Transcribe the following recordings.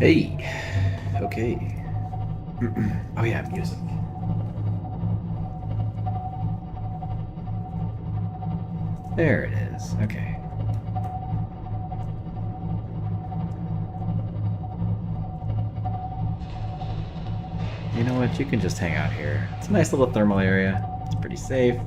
Hey. Okay. Oh yeah, music. There it is. Okay. You know what? You can just hang out here. It's a nice little thermal area. It's pretty safe.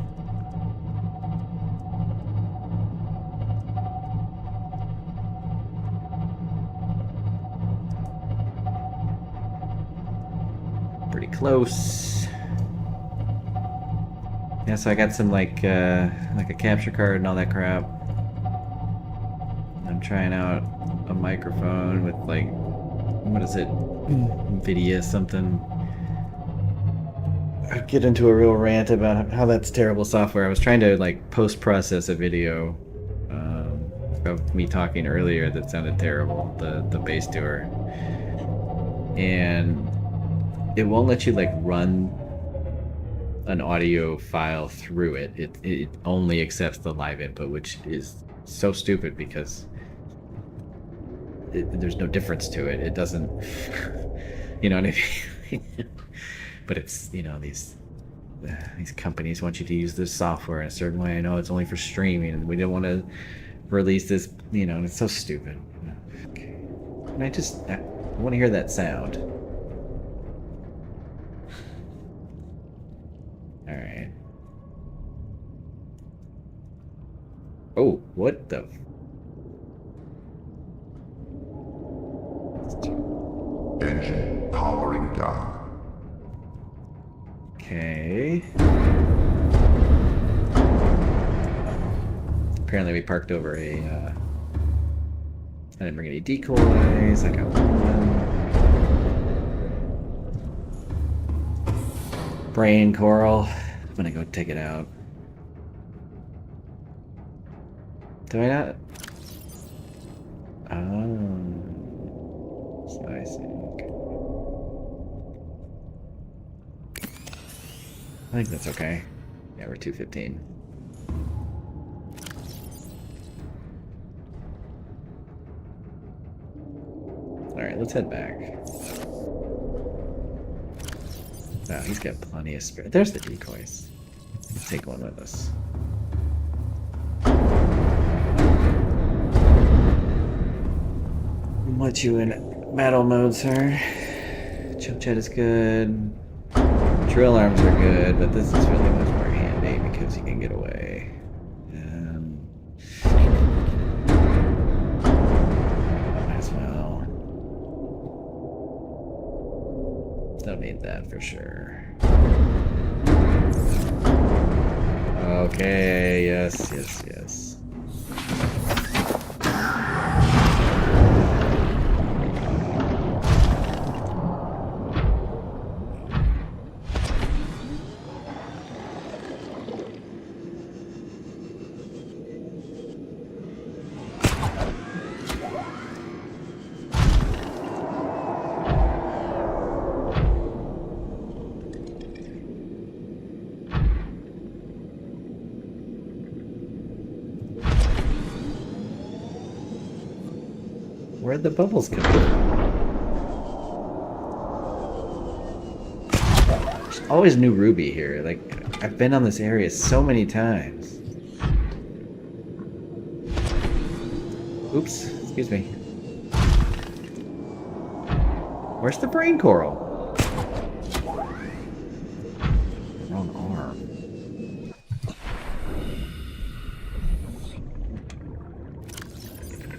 Pretty close. Yeah, so I got some like a capture card and all that crap. I'm trying out a microphone with like, what is it? Nvidia something. I get into a real rant about how that's terrible software. I was trying to like post-process a video of me talking earlier that sounded terrible, the bass tour, and it won't let you like run an audio file through it. It only accepts the live input, which is so stupid because there's no difference to it. It doesn't, you know what I mean? But it's, you know, these companies want you to use this software in a certain way. I know it's only for streaming, and we don't want to release this, you know, and it's so stupid. Okay. And I want to hear that sound. All right. Oh, what the? Engine powering down. Okay. Apparently we parked over a, I didn't bring any decoys, I got one. Brain coral. I'm gonna go take it out. Do I not? Oh. So I see. Okay. I think that's okay. Yeah, we're 215. Alright, let's head back. Wow, he's got plenty of spirit. There's the decoys. Let's take one with us. Let you in battle mode, sir. Jump jet is good. Drill arms are good, but this is really much more handy because you can get away. Might as well. Don't need that for sure. Okay, yes, yes, yes. Where'd the bubbles come from? There's always new ruby here. Like, I've been on this area so many times. Oops, excuse me. Where's the brain coral? Wrong arm.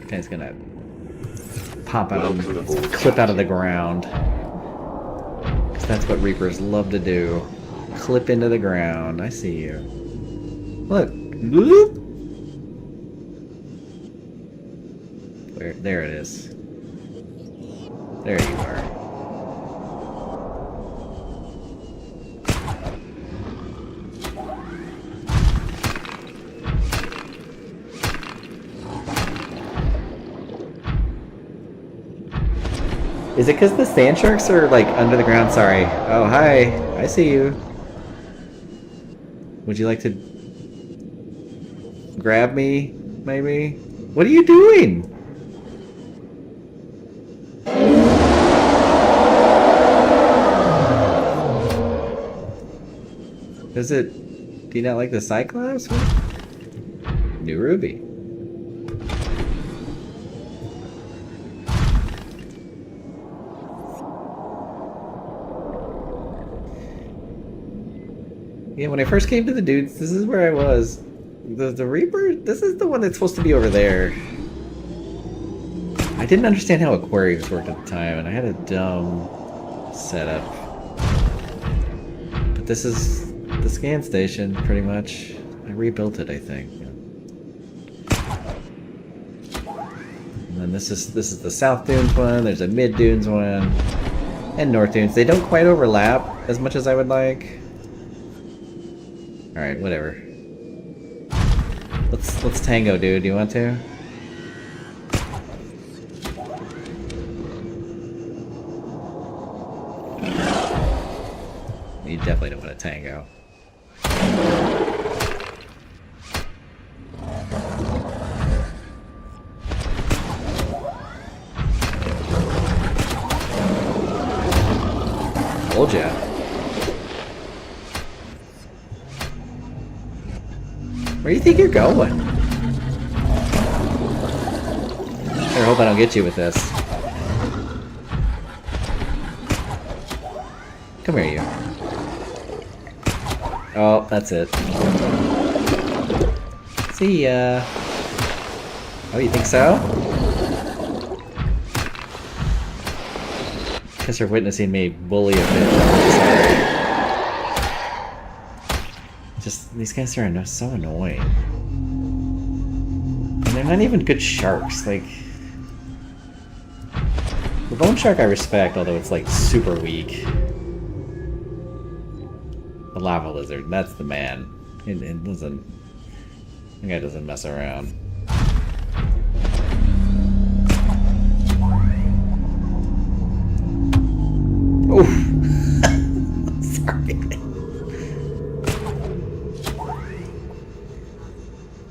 Guy's gonna pop out and clip out of the ground. Because that's what Reapers love to do. Clip into the ground. I see you. Look. There it is. There you are. Is it because the sand sharks are like under the ground? Sorry. Oh, hi. I see you. Would you like to grab me, maybe? What are you doing? Does it... Do you not like the cyclops? New ruby. Yeah, when I first came to the dudes, this is where I was. The Reaper, this is the one that's supposed to be over there. I didn't understand how aquariums worked at the time, and I had a dumb setup. But this is the scan station, pretty much. I rebuilt it, I think. And then this is the South Dunes one, there's a Mid Dunes one, and North Dunes. They don't quite overlap as much as I would like. Alright, whatever. Let's tango, dude. Do you want to? You definitely don't want to tango. Told ya. Where do you think you're going? I hope I don't get you with this. Come here, you. Oh, that's it. See ya. Oh, you think so? Guess you're witnessing me bully a bitch. Just, these guys are so annoying. And they're not even good sharks, like... The bone shark I respect, although it's like super weak. The lava lizard, that's the man. It doesn't... The guy doesn't mess around. Oof! Sorry.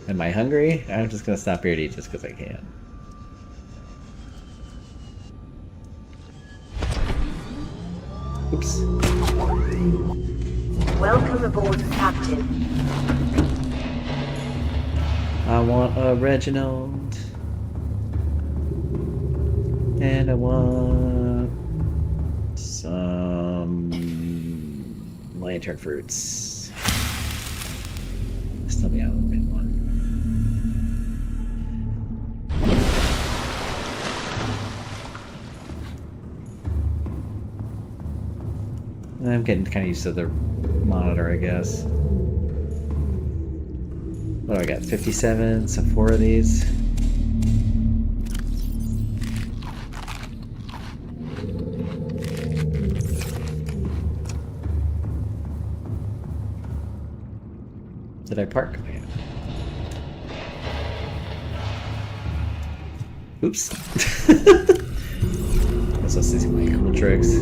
Am I hungry? I'm just gonna stop here to eat just because I can. Oops. Welcome aboard, Captain. I want a Reginald. And I want some lantern fruits. Still the outland one. I'm getting kind of used to the monitor, I guess. What do I got? 57, so 4 of these. Did I park? Oh, yeah. Oops. Guess I'll see some cool tricks.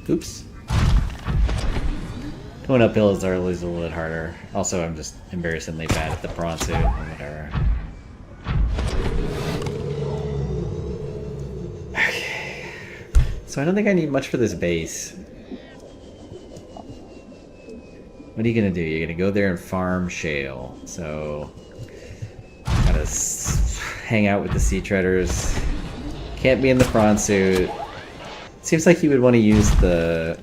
Oops. Going uphill is always a little bit harder. Also, I'm just embarrassingly bad at the prawn suit or whatever. Okay. So I don't think I need much for this base. What are you gonna do? You're gonna go there and farm shale. So, gotta hang out with the sea treaders. Can't be in the prawn suit. Seems like you would want to use the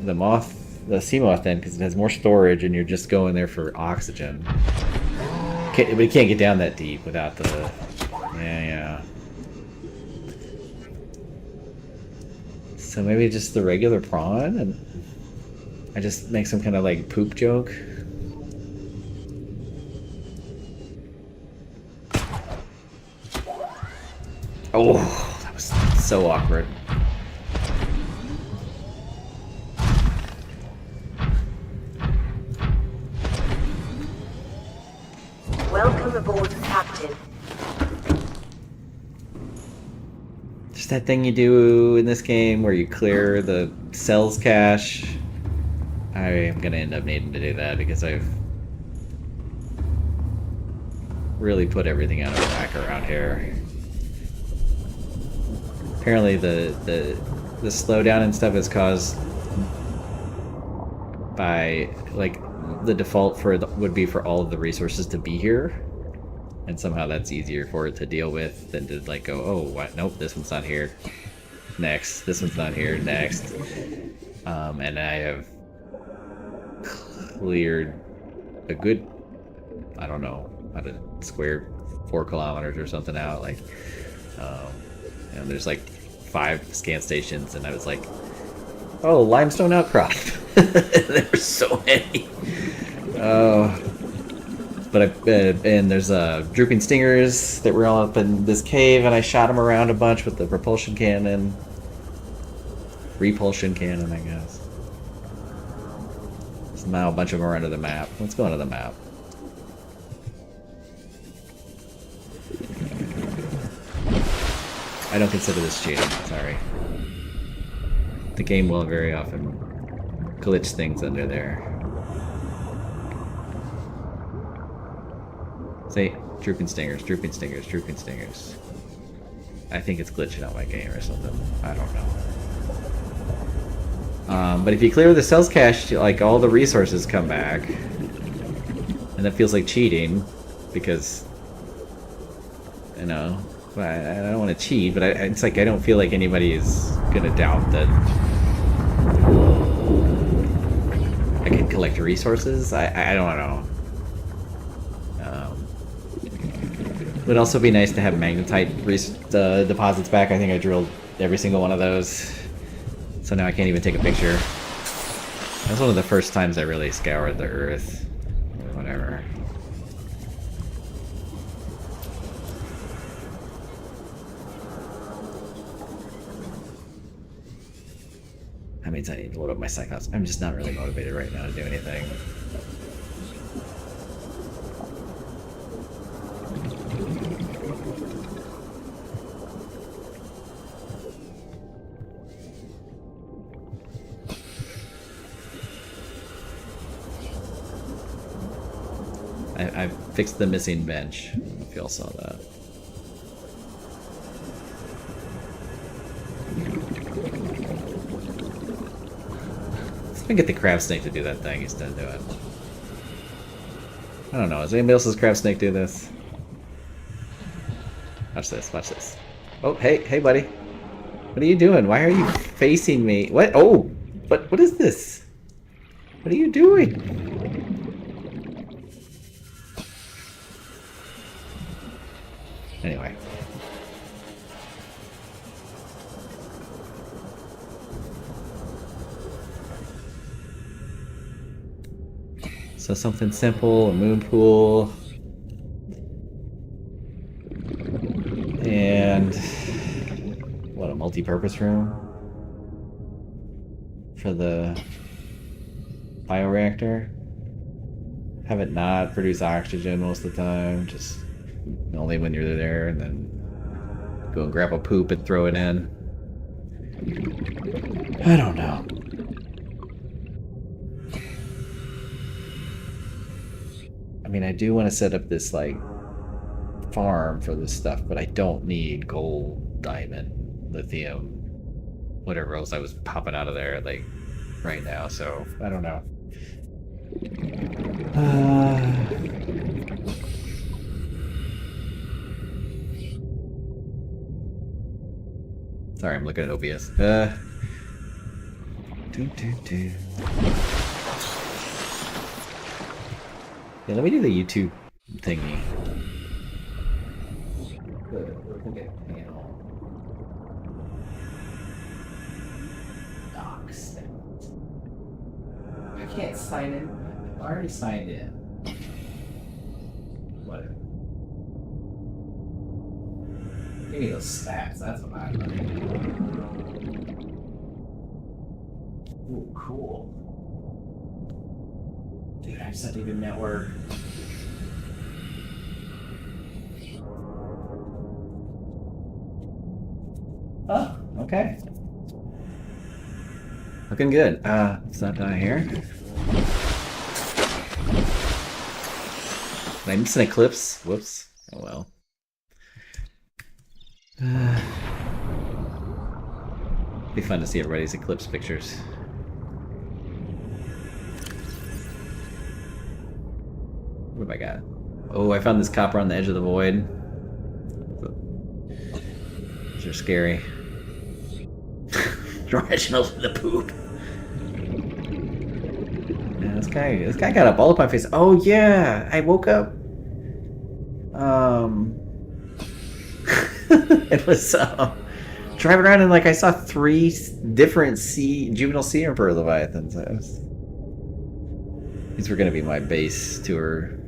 sea moth then, because it has more storage, and you're just going there for oxygen. But you can't get down that deep without the... Yeah. So maybe just the regular prawn, and I just make some kind of like poop joke. Oh, that was so awkward. Welcome aboard, Captain. There's that thing you do in this game where you clear the cells cache. I am gonna end up needing to do that because I've really put everything out of whack around here. Apparently the slowdown and stuff is caused by, like, the default would be for all of the resources to be here, and somehow that's easier for it to deal with than to, like, go, oh, what? Nope, this one's not here. Next, this one's not here. Next, and I have cleared a good, I don't know, about a square 4 kilometers or something out. Like, and there's like 5 scan stations, and I was like, oh, limestone outcrop. There were so many. But and there's drooping stingers that were all up in this cave, and I shot them around a bunch with the repulsion cannon, I guess. So now a bunch of them are under the map. Let's go into the map. I don't consider this cheating. Sorry. The game will very often glitch things under there. Say, drooping stingers, drooping stingers, drooping stingers. I think it's glitching out my game or something. I don't know. But if you clear the cells cache, like, all the resources come back. And that feels like cheating, because, you know, I don't want to cheat, but it's like I don't feel like anybody is gonna doubt that I can collect resources. I don't know. Would also be nice to have magnetite deposits back. I think I drilled every single one of those, so now I can't even take a picture. That was one of the first times I really scoured the earth, or whatever. That means I need to load up my cyclops. I'm just not really motivated right now to do anything. I fixed the missing bench. I don't know if y'all saw that. Let's get the crab snake to do that thing instead of do it. I don't know. Does anybody else's crab snake do this? Watch this. Watch this. Oh, hey, buddy. What are you doing? Why are you facing me? What? Oh, what is this? What are you doing? Anyway. So something simple, a moon pool. And what, a multi-purpose room for the bioreactor. Have it not produce oxygen most of the time, just only when you're there, and then go and grab a poop and throw it in. I don't know. I mean, I do want to set up this, like, farm for this stuff, but I don't need gold, diamond, lithium, whatever else I was popping out of there, like, right now, so I don't know. Sorry, I'm looking at OBS. Yeah, let me do the YouTube thingy. Okay, docs. I can't sign in. I already signed in. Whatever. Give me those stats. That's what I like. Ooh, cool. Dude, I have such a good network. Oh, okay. Looking good. Let's not die here. Did I miss an eclipse? Whoops. Oh well. Be fun to see everybody's eclipse pictures. What have I got? Oh, I found this copper on the edge of the void. These are scary. Reginald in the poop. Yeah, this guy got up all up my face. Oh yeah, I woke up. It was driving around and like I saw 3 different juvenile sea emperor leviathans. These were gonna be my base tour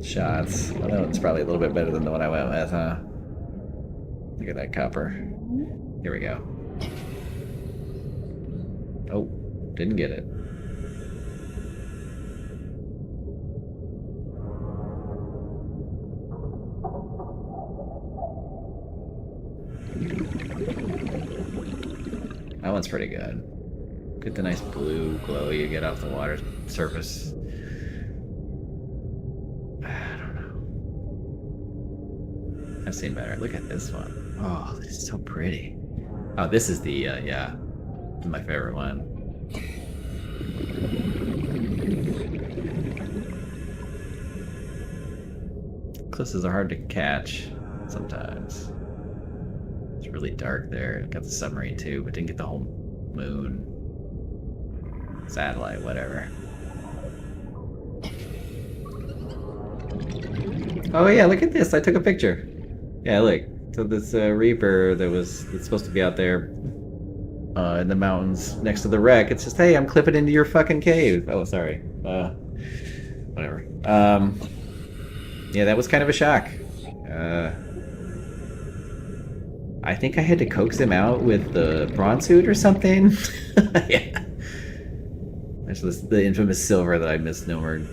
shots. Well, that one's probably a little bit better than the one I went with, huh? Look at that copper. Here we go. Oh, didn't get it. That one's pretty good. Get the nice blue glow you get off the water surface. I don't know. I've seen better. Look at this one. Oh, this is so pretty. Oh, this is the, yeah. My favorite one. Eclipses are hard to catch sometimes. It's really dark there. Got the submarine too, but didn't get the whole moon. Satellite, whatever. Oh yeah, look at this. I took a picture. Yeah, look. So this Reaper that's supposed to be out there in the mountains next to the wreck. It's just, hey, I'm clipping into your fucking cave. Oh, sorry. Whatever. Yeah, that was kind of a shock. I think I had to coax him out with the prawn suit or something. Yeah. There's the infamous silver that I misnomered.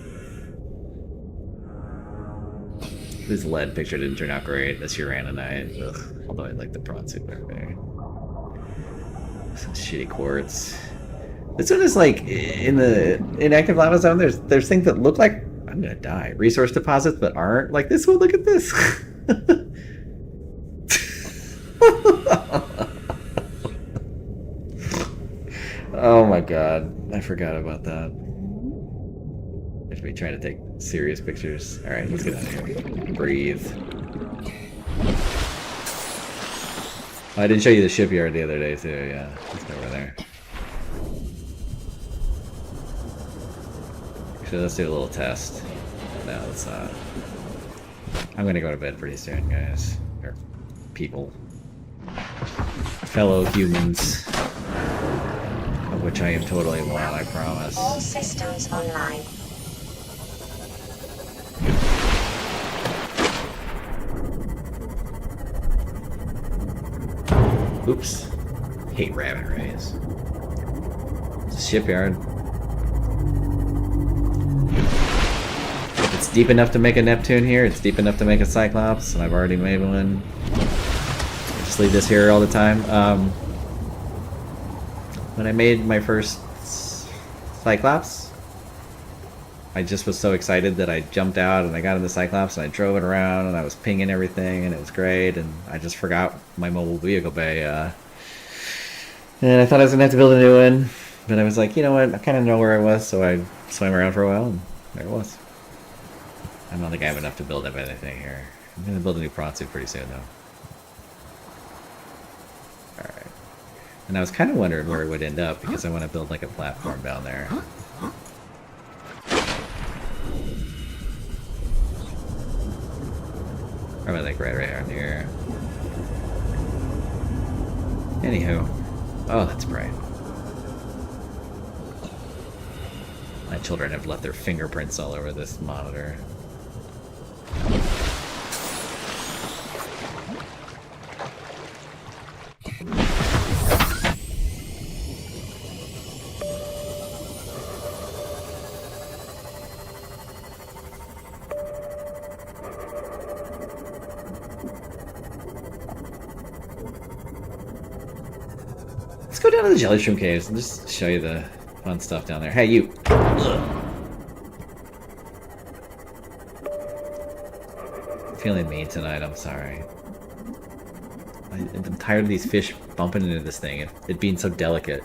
This lead picture didn't turn out great. This uraninite. Ugh. Although I like the prawn suit better. Some shitty quartz. This one is like in the inactive lava zone. There's things that look like I'm gonna die. Resource deposits but aren't. Like this one. Look at this. Oh my god, I forgot about that. I should be trying to take serious pictures. Alright, let's get out of here. Breathe. I didn't show you the shipyard the other day too, yeah. It's over there. Actually, let's do a little test. No, let's not. I'm gonna go to bed pretty soon, guys. Or people. Fellow humans. Of which I am totally one, I promise. All systems online. Oops. Hate rabbit rays. It's a shipyard. If it's deep enough to make a Neptune here, it's deep enough to make a Cyclops, and I've already made one. I just leave this here all the time. When I made my first Cyclops, I just was so excited that I jumped out and I got in the Cyclops and I drove it around and I was pinging everything and it was great, and I just forgot my mobile vehicle bay. And I thought I was gonna have to build a new one, but I was like, you know what, I kind of know where I was, so I swam around for a while and there it was. I don't think I have enough to build up anything here. I'm gonna build a new prawn suit pretty soon though. Alright. And I was kind of wondering where it would end up because I want to build like a platform down there. Probably like right around here. Anywho. Oh, that's bright. My children have left their fingerprints all over this monitor. go down to the jelly shroom caves and just show you the fun stuff down there. Hey, you. Ugh. I'm feeling mean tonight. I'm sorry. I'm tired of these fish bumping into this thing. It being so delicate.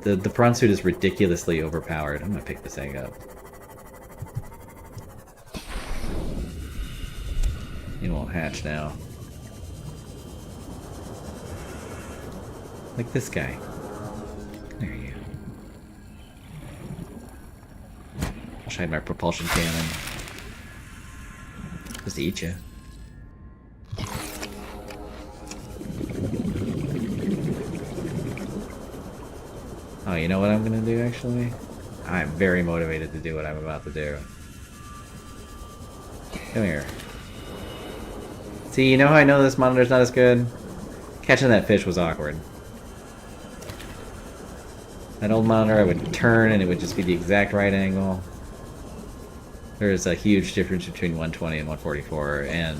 The prawn suit is ridiculously overpowered. I'm gonna pick this egg up. You won't hatch now. Like this guy. There you go. I'll try my propulsion cannon. Just to eat you. Oh, you know what I'm gonna do actually? I'm very motivated to do what I'm about to do. Come here. See, you know how I know this monitor's not as good? Catching that fish was awkward. That old monitor, I would turn and it would just be the exact right angle. There's a huge difference between 120 and 144 and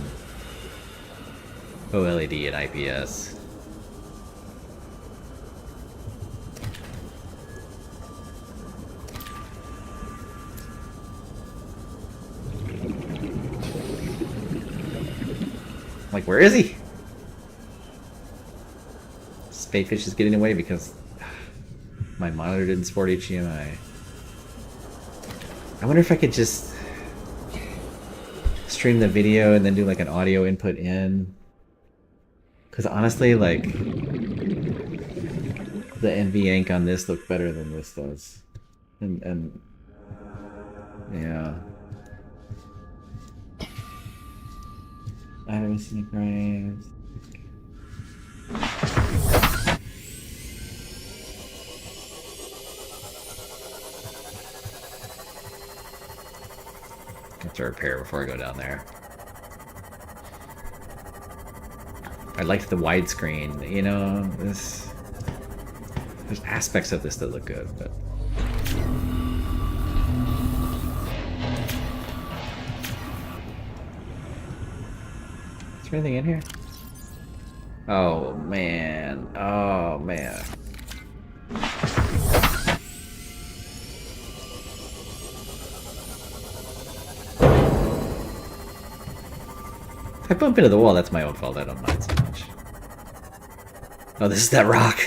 OLED and IPS. Like, where is he? Spadefish is getting away because my monitor didn't support HDMI. I wonder if I could just stream the video and then do like an audio input in. Because honestly, like, the NVEnc on this looked better than this does. And yeah. I haven't seen it graves. Have to repair before I go down there. I liked the widescreen, you know, there's aspects of this that look good, but is there anything in here? Oh man. Oh man. If I bump into the wall, that's my own fault. I don't mind so much. Oh, this is that rock.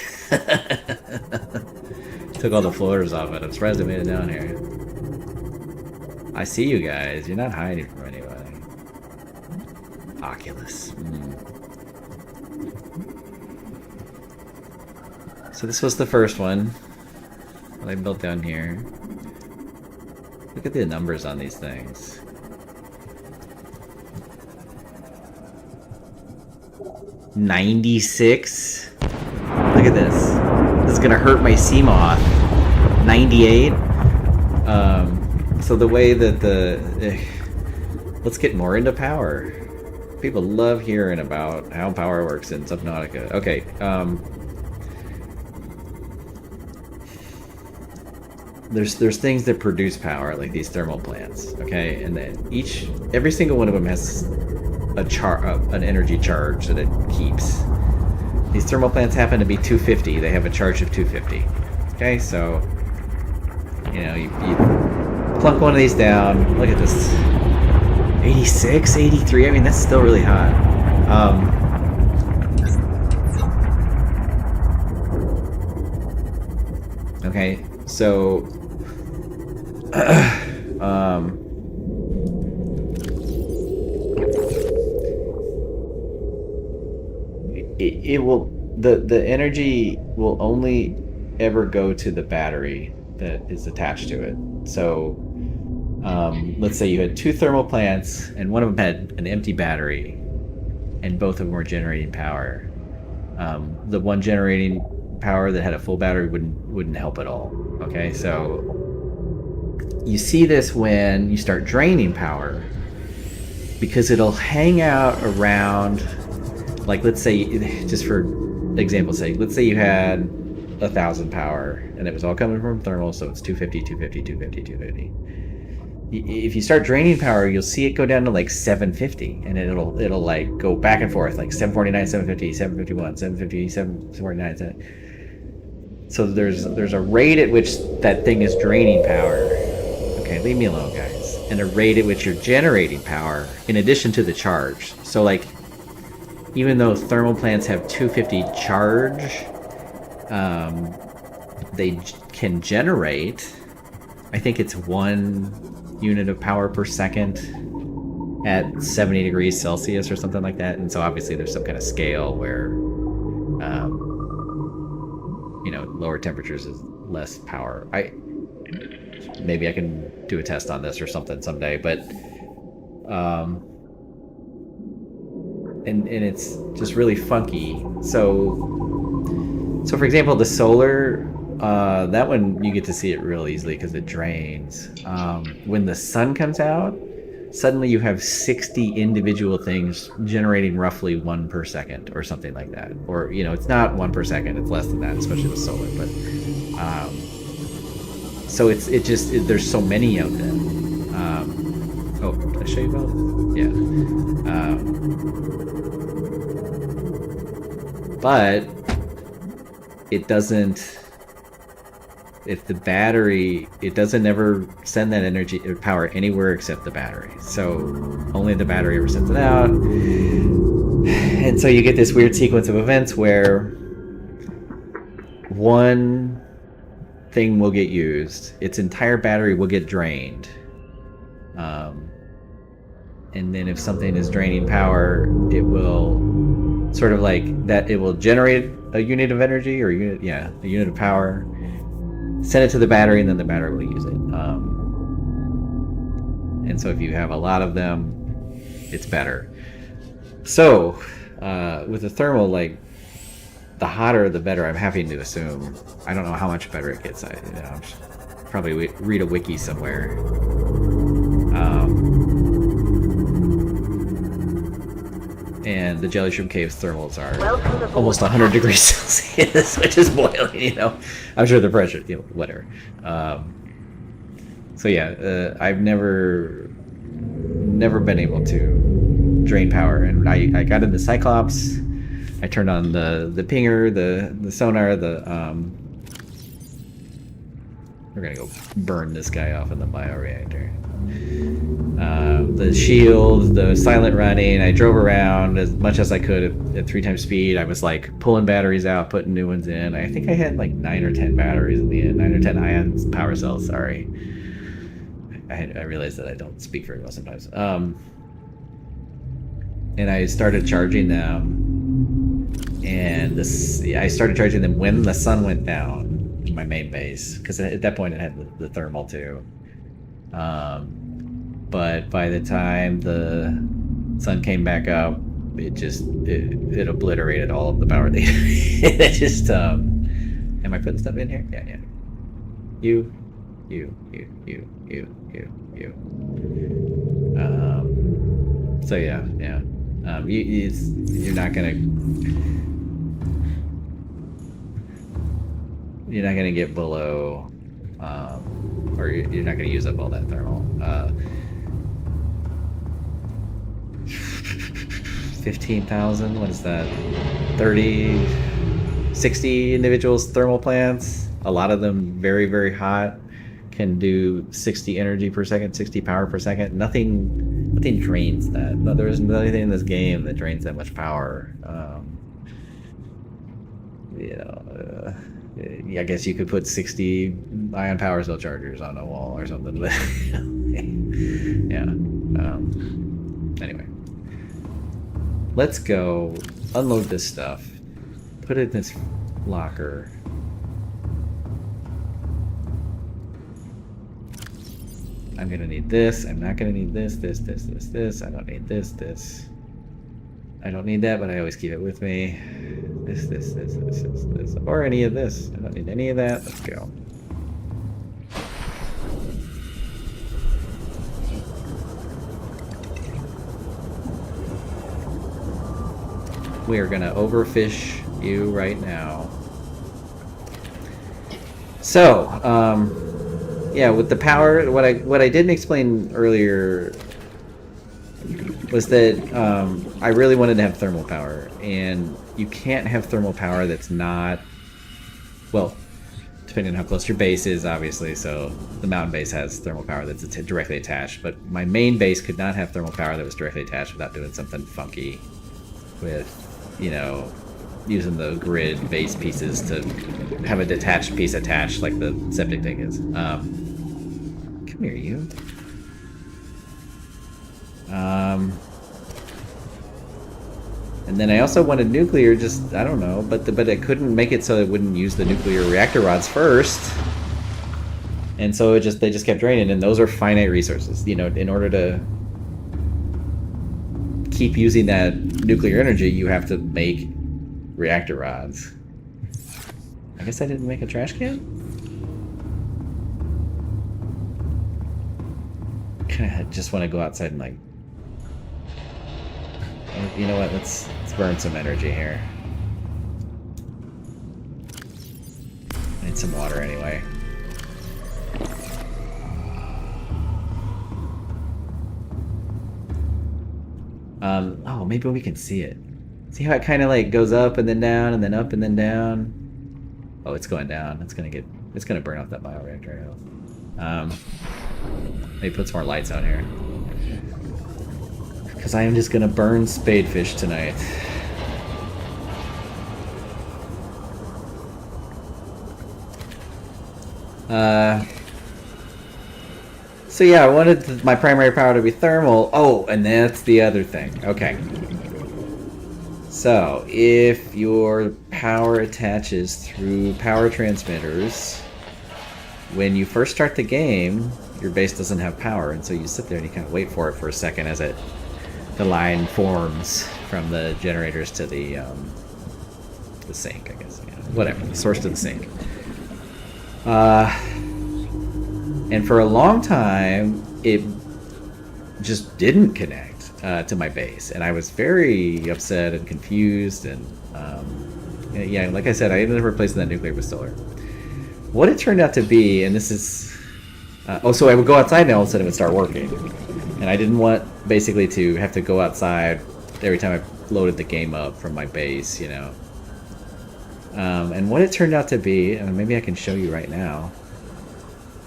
Took all the floaters off it. I'm surprised I made it down here. I see you guys. You're not hiding from anybody. Oculus. So this was the first one that I built down here. Look at the numbers on these things. $96. Look at this. This is gonna hurt my Seamoth. 98. So the way that let's get more into power. People love hearing about how power works in Subnautica. Okay, there's things that produce power, like these thermal plants, okay? And then every single one of them has an energy charge that it keeps. These thermal plants happen to be 250. They have a charge of 250. Okay, so you know, you plunk one of these down. Look at this. 86, 83. I mean, that's still really hot. Okay, so it will, the energy will only ever go to the battery that is attached to it. So let's say you had two thermal plants and one of them had an empty battery and both of them were generating power. The one generating power that had a full battery wouldn't help at all. Okay, so you see this when you start draining power, because it'll hang out around, like, let's say, just for example's sake, let's say you had 1,000 power and it was all coming from thermal, so it's 250, 250, 250, 250. if you start draining power, you'll see it go down to like 750, and it'll like go back and forth, like 749, 750, 751, 750, 749. 7... So there's a rate at which that thing is draining power. Okay, leave me alone, guys. And a rate at which you're generating power in addition to the charge. So like, even though thermal plants have 250 charge, they can generate, I think it's 1 unit of power per second at 70 degrees Celsius or something like that. And so obviously there's some kind of scale where, you know, lower temperatures is less power. Maybe I can do a test on this or something someday, but and it's just really funky. So for example, the solar, that one you get to see it real easily because it drains. When the sun comes out, suddenly you have 60 individual things generating roughly 1 per second or something like that. Or, you know, it's not 1 per second, it's less than that, especially with solar. But so it just there's so many of them. Oh, did I show you both? Yeah. But it doesn't. If the battery, it doesn't ever send that energy or power anywhere except the battery. So only the battery ever sends it out. And so you get this weird sequence of events where one thing will get used, its entire battery will get drained. And then if something is draining power, it will sort of like that, it will generate a unit of energy or a unit of power, send it to the battery, and then the battery will use it. And so if you have a lot of them, it's better. So with the thermal, like, the hotter the better, I'm having to assume. I don't know how much better it gets. I'm probably read a wiki somewhere. And the jelly shrimp caves thermals are almost 100 degrees Celsius, which is boiling, you know. I'm sure the pressure, you know, whatever. So yeah, I've never been able to drain power. And I got into Cyclops. I turned on the pinger, the sonar, we're gonna go burn this guy off in the bioreactor. The shield, the silent running. I drove around as much as I could at 3 times speed. I was like pulling batteries out, putting new ones in. I think I had like 9 or 10 batteries in the end, 9 or 10 ions power cells. Sorry, I realized that I don't speak very well sometimes. And I started charging them, and I started charging them when the sun went down in my main base, because at that point it had the thermal too. But by the time the sun came back up, it obliterated all of the power data. It just am I putting stuff in here? Yeah. You. So yeah. You're not gonna get below, or you're not gonna use up all that thermal. 15,000, what is that? 30, 60 individuals thermal plants. A lot of them very, very hot, can do 60 energy per second, 60 power per second. Nothing drains that. No, there isn't anything in this game that drains that much power. I guess you could put 60 ion power cell chargers on a wall or something. Yeah. Anyway, let's go unload this stuff, put it in this locker. I'm gonna need this. I'm not gonna need this. I don't need this. I don't need that, but I always keep it with me. This, or any of this. I don't need any of that. Let's go. We are gonna overfish you right now. So, yeah, with the power, what I didn't explain earlier was that I really wanted to have thermal power, and you can't have thermal power that's not, well, depending on how close your base is, obviously. So the mountain base has thermal power that's directly attached, but my main base could not have thermal power that was directly attached without doing something funky with, you know, using the grid base pieces to have a detached piece attached like the septic tank is. Come here, you. And then I also wanted nuclear, just, I don't know, but I couldn't make it so it wouldn't use the nuclear reactor rods first. And so they just kept draining, and those are finite resources. You know, in order to keep using that nuclear energy, you have to make reactor rods. I guess I didn't make a trash can? Kinda just want to go outside and like, you know what, let's burn some energy here. I need some water anyway. Oh, maybe we can see it. See how it kind of like goes up and then down and then up and then down? Oh, it's going down. It's gonna burn off that bioreactor. Maybe put some more lights out here. Because I am just gonna burn spadefish tonight. So yeah, I wanted my primary power to be thermal. Oh, and that's the other thing. Okay. So, if your power attaches through power transmitters, when you first start the game, your base doesn't have power, and so you sit there and you kind of wait for it for a second as the line forms from the generators to the sink, I guess. You know, whatever, the source to the sink. And for a long time, it just didn't connect to my base, and I was very upset and confused. And yeah, like I said, I ended up replacing that nuclear with solar. What it turned out to be, and this is so I would go outside and all of a sudden it would start working, and I didn't want basically to have to go outside every time I loaded the game up from my base, you know. And what it turned out to be, and maybe I can show you right now.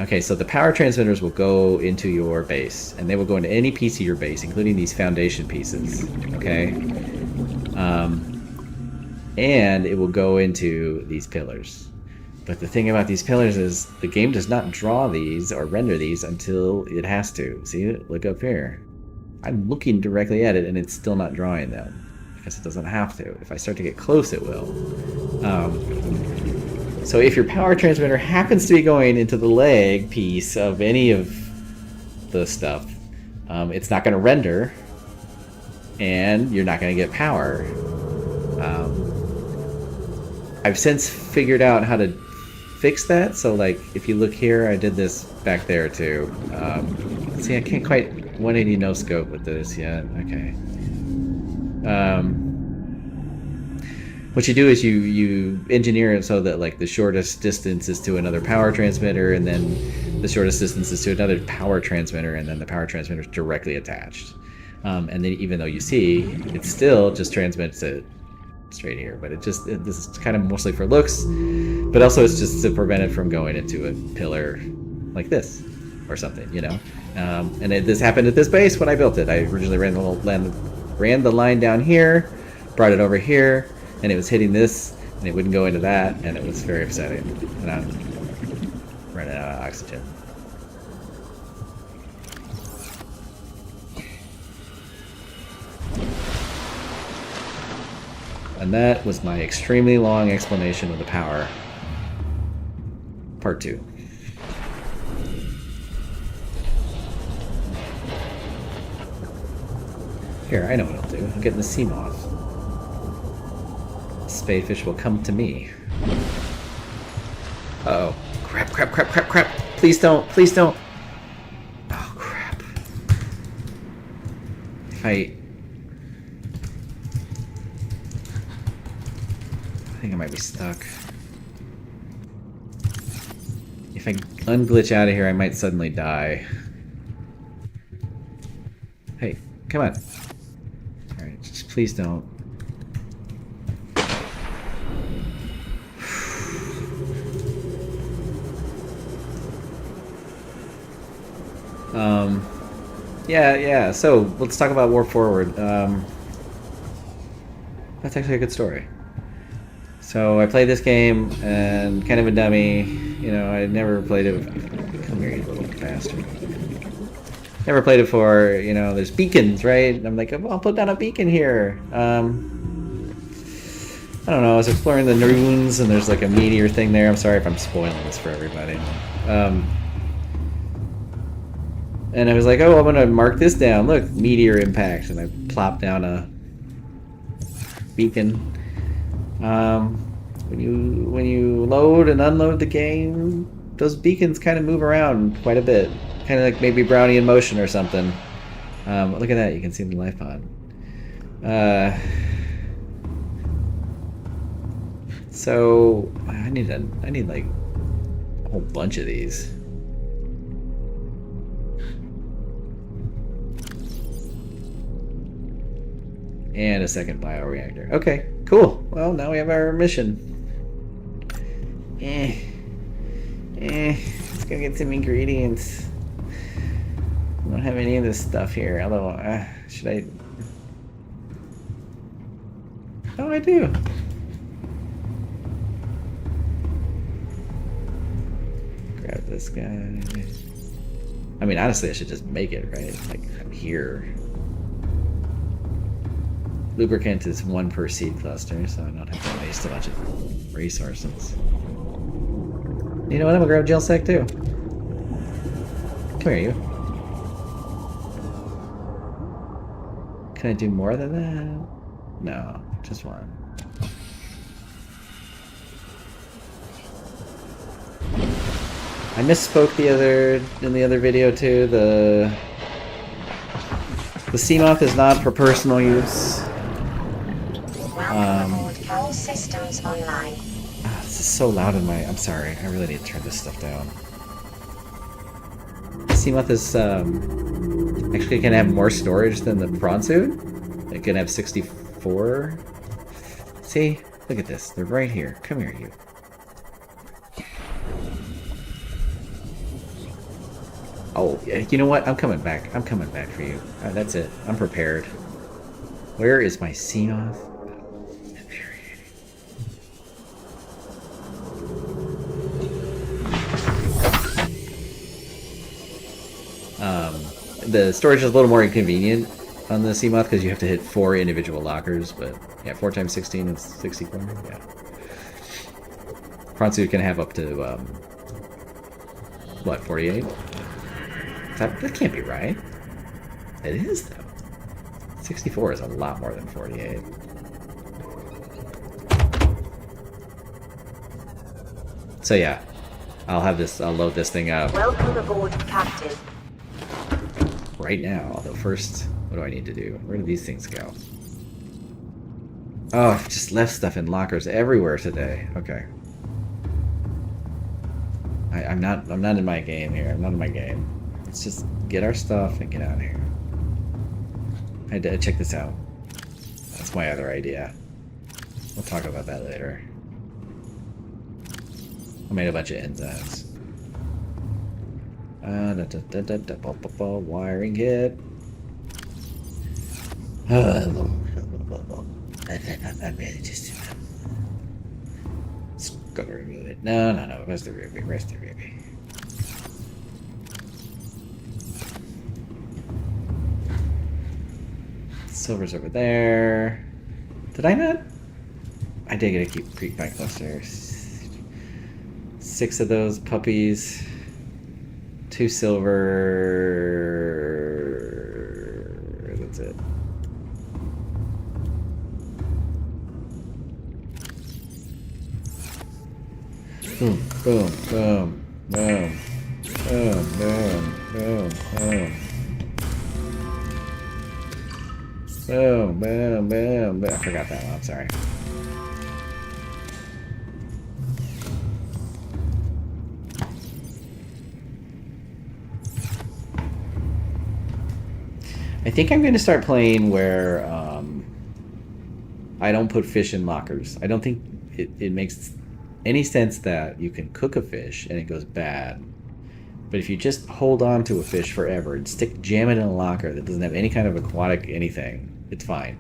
Okay, so the power transmitters will go into your base, and they will go into any piece of your base, including these foundation pieces, okay? And it will go into these pillars. But the thing about these pillars is the game does not draw these or render these until it has to. See, look up here. I'm looking directly at it, and it's still not drawing them, because it doesn't have to. If I start to get close, it will. So if your power transmitter happens to be going into the leg piece of any of the stuff, it's not going to render, and you're not going to get power. I've since figured out how to fix that. So like, if you look here, I did this back there too. See, I can't quite 180 no scope with this yet. Okay. What you do is you engineer it so that like the shortest distance is to another power transmitter, and then the shortest distance is to another power transmitter, and then the power transmitter is directly attached. And then even though you see, it still just transmits it straight here. But this is kind of mostly for looks, but also it's just to prevent it from going into a pillar like this or something, you know. And this happened at this base when I built it. I originally ran the line down here, brought it over here, and it was hitting this, and it wouldn't go into that, and it was very upsetting. And I'm running out of oxygen. And that was my extremely long explanation of the power. Part 2. Here, I know what I'll do. I'm getting the sea moth. Spadefish will come to me. Uh-oh. Crap. Please don't. Oh, crap. I think I might be stuck. If I unglitch out of here, I might suddenly die. Hey, come on. Alright, just please don't. Yeah, so let's talk about Warp Forward. That's actually a good story. So I played this game and kind of a dummy. You know, I never played it. Come here, you little bastard. Never played it before. You know, there's beacons, right? And I'm like, I'll put down a beacon here. I don't know. I was exploring the ruins and there's like a meteor thing there. I'm sorry if I'm spoiling this for everybody. And I was like, oh, I'm gonna mark this down. Look, meteor impact, and I plopped down a beacon. When you load and unload the game, those beacons kind of move around quite a bit, kind of like maybe Brownie in motion or something. Look at that! You can see the life pod. So I need like a whole bunch of these. And a second bioreactor. Okay, cool. Well, now we have our mission. Let's go get some ingredients. I don't have any of this stuff here. Although, should I? Oh, I do. Grab this guy. I mean, honestly, I should just make it, right? Like, I'm here. Lubricant is 1 per seed cluster, so I don't have to waste a bunch of resources. You know what? I'm gonna grab gel sec too. Come here, you. Can I do more than that? No, just 1. I misspoke in the other video too. The Seamoth is not for personal use. All systems online. This is so loud in my... I'm sorry. I really need to turn this stuff down. Seamoth is actually can have more storage than the prawn suit. It can have 64. See? Look at this. They're right here. Come here, you. Oh, you know what? I'm coming back. I'm coming back for you. That's it. I'm prepared. Where is my Seamoth? The storage is a little more inconvenient on the Seamoth because you have to hit 4 individual lockers, but yeah, 4 times 16 is 64. Yeah. Prawn suit can have up to what, 48? That can't be right. It is though. 64 is a lot more than 48. So yeah, I'll load this thing up. Welcome aboard, Captain. Right now, although first, what do I need to do? Where do these things go? Oh, I've just left stuff in lockers everywhere today. Okay. I'm not in my game here. I'm not in my game. Let's just get our stuff and get out of here. I had to check this out. That's my other idea. We'll talk about that later. I made a bunch of enzymes. Wiring kit. I'm ready just to... Let's go remove it. No. Where's the ruby? Silver's over there. Did I not? I did get a creep pine cluster. 6 of those puppies. 2 silver. That's it. Boom, boom, boom, boom, boom, boom, boom, boom. Boom, boom, boom, boom. I forgot that one, I'm sorry. I think I'm going to start playing where I don't put fish in lockers. I don't think it makes any sense that you can cook a fish and it goes bad. But if you just hold on to a fish forever and jam it in a locker that doesn't have any kind of aquatic anything, it's fine.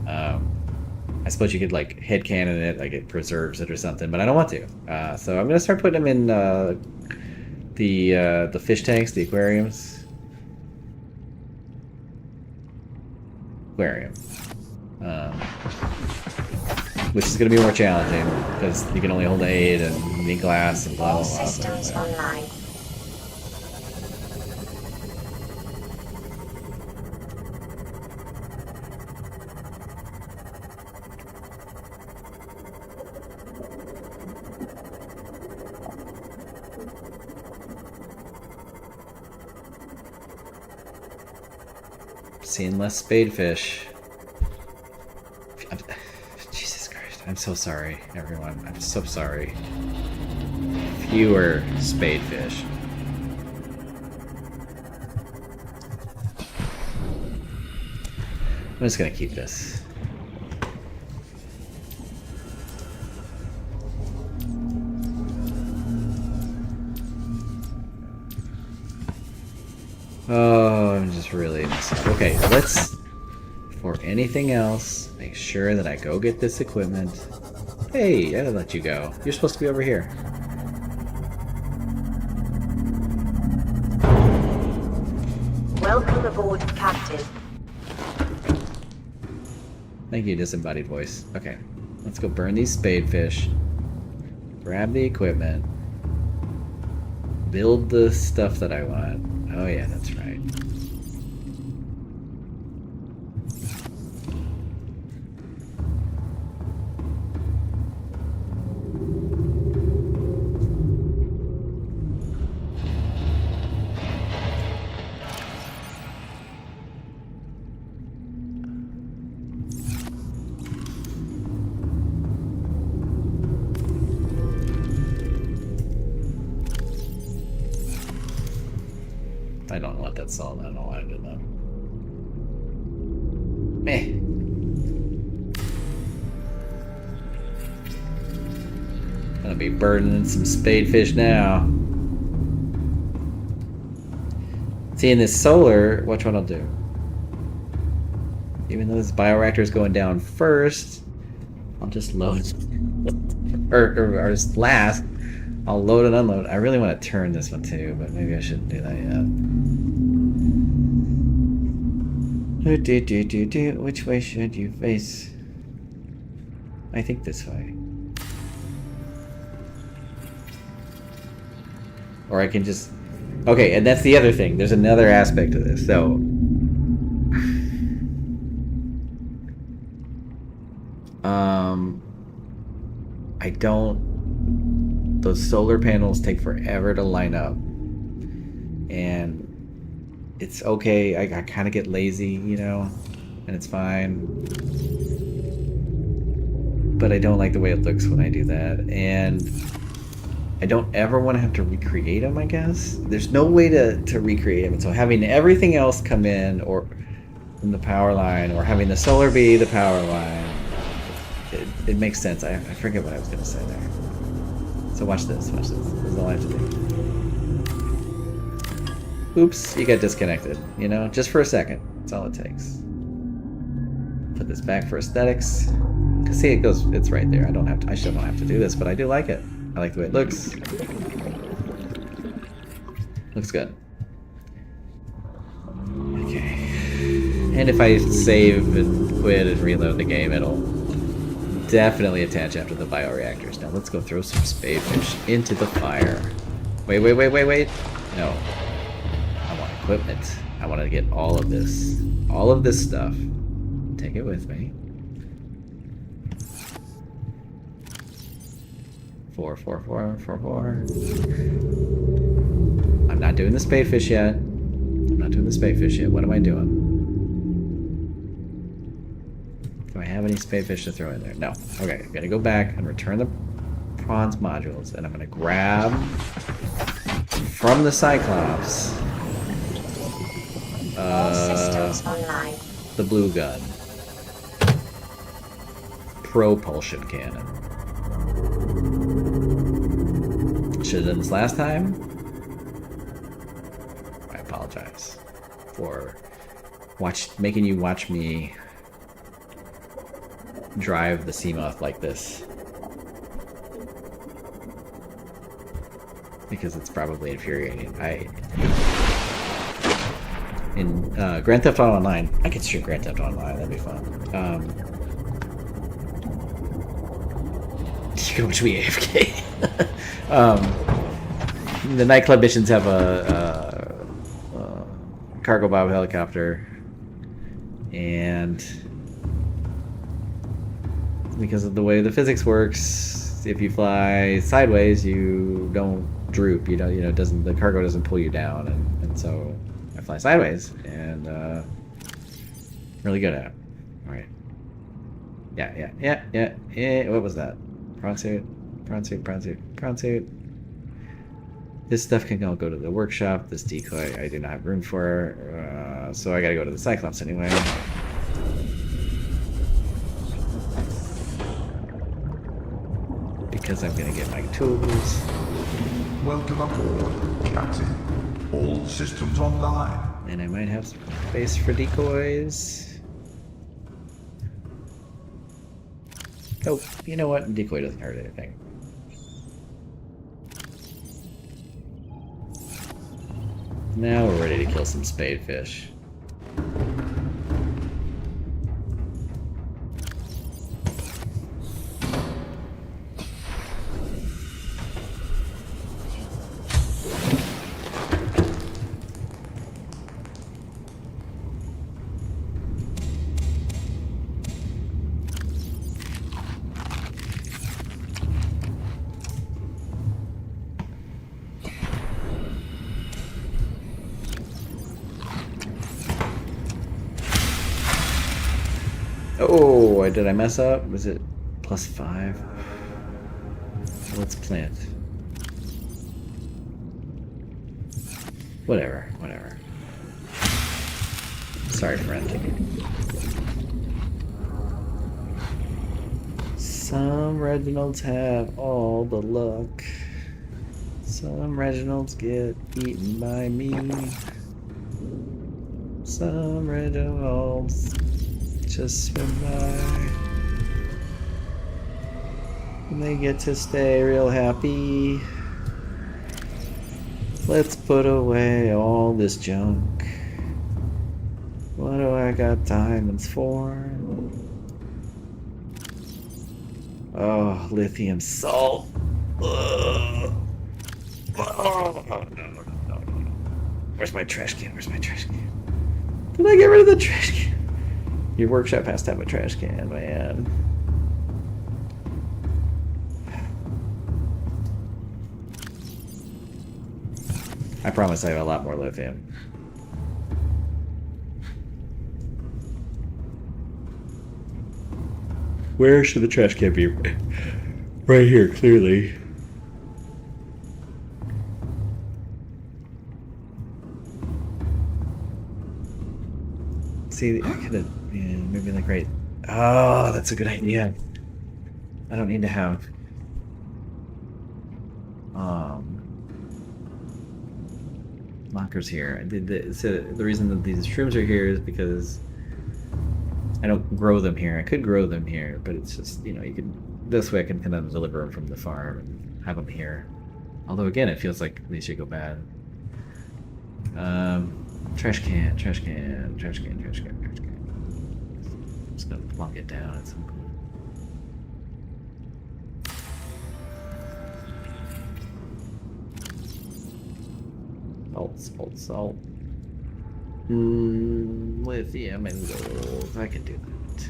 I suppose you could like headcanon it, like it preserves it or something, but I don't want to. So I'm going to start putting them in the fish tanks, the aquariums. Aquarium. Which is going to be more challenging because you can only hold 8 and you need glass and blah blah All blah. systems online. Seeing less spadefish. Jesus Christ. I'm so sorry, everyone. I'm so sorry. Fewer spadefish. I'm just gonna keep this. Oh, I'm just really messing up. Okay, let's, for anything else, make sure that I go get this equipment. Hey, I didn't let you go. You're supposed to be over here. Welcome aboard, Captain. Thank you, disembodied voice. Okay, let's go burn these spadefish. Grab the equipment. Build the stuff that I want. Oh yeah, that's right. I don't want that salt. I don't know why I did that. Meh. Gonna be burning some spadefish now. Seeing this solar, watch what I'll do. Even though this bioreactor is going down first, I'll just load, or just last. I'll load and unload. I really want to turn this one too, but maybe I shouldn't do that yet. Which way should you face? I think this way. Or I can just... Okay, and that's the other thing. There's another aspect to this. So... I don't... Those solar panels take forever to line up. And it's okay. I kind of get lazy, you know? And it's fine. But I don't like the way it looks when I do that. And I don't ever want to have to recreate them, I guess. There's no way to recreate them. So having everything else come in or from the power line or having the solar be the power line, it makes sense. I forget what I was going to say there. So watch this, watch this. This is all I have to do. Oops, you got disconnected, you know? Just for a second. That's all it takes. Put this back for aesthetics. Cause see, it goes, it's right there. I still don't have to do this, but I do like it. I like the way it looks. Looks good. Okay. And if I save and quit and reload the game, it'll definitely attach after the bioreactors. Now let's go throw some spadefish into the fire. Wait. No. I want equipment. I want to get all of this stuff. Take it with me. 4. I'm not doing the spadefish yet. What am I doing? Do I have any spadefish to throw in there? No. Okay, I'm gonna go back and return the prawns modules, and I'm gonna grab from the cyclops All systems online. The blue gun. Propulsion cannon. Should have done this last time. I apologize for making you watch me drive the Seamoth like this. Because it's probably infuriating. In Grand Theft Auto Online, I could stream Grand Theft Auto Online, that'd be fun. You can watch me AFK. The nightclub missions have a cargo bob helicopter, and because of the way the physics works, if you fly sideways, you don't droop. The cargo doesn't pull you down, and so I fly sideways, and really good at it. All right. Yeah. What was that? Prawn suit. This stuff can all go to the workshop. This decoy I do not have room for, so I gotta go to the Cyclops anyway. Because I'm gonna get my tools. Welcome aboard, Captain. All systems online. And I might have some space for decoys. Oh, you know what? Decoy doesn't hurt anything. Now we're ready to kill some spadefish. Oh, did I mess up? Was it +5? Let's plant. Whatever. Sorry, friend. Some Reginalds have all the luck. Some Reginalds get eaten by me. Some Reginalds just swim by, and they get to stay real happy. Let's put away all this junk. What do I got diamonds for? Oh, lithium salt. Ugh. Oh, no. Where's my trash can? Did I get rid of the trash can? Your workshop has to have a trash can, man. I promise I have a lot more lithium. Where should the trash can be? Right here, clearly. See, I could have maybe like right. Oh, that's a good idea. I don't need to have lockers here. So the reason that these shrooms are here is because I don't grow them here. I could grow them here, but it's just, you could, this way I can kind of deliver them from the farm and have them here. Although again, it feels like they should go bad. Trash can. I'm just gonna plunk it down at some point. Salt. Lithium and gold. I can do that.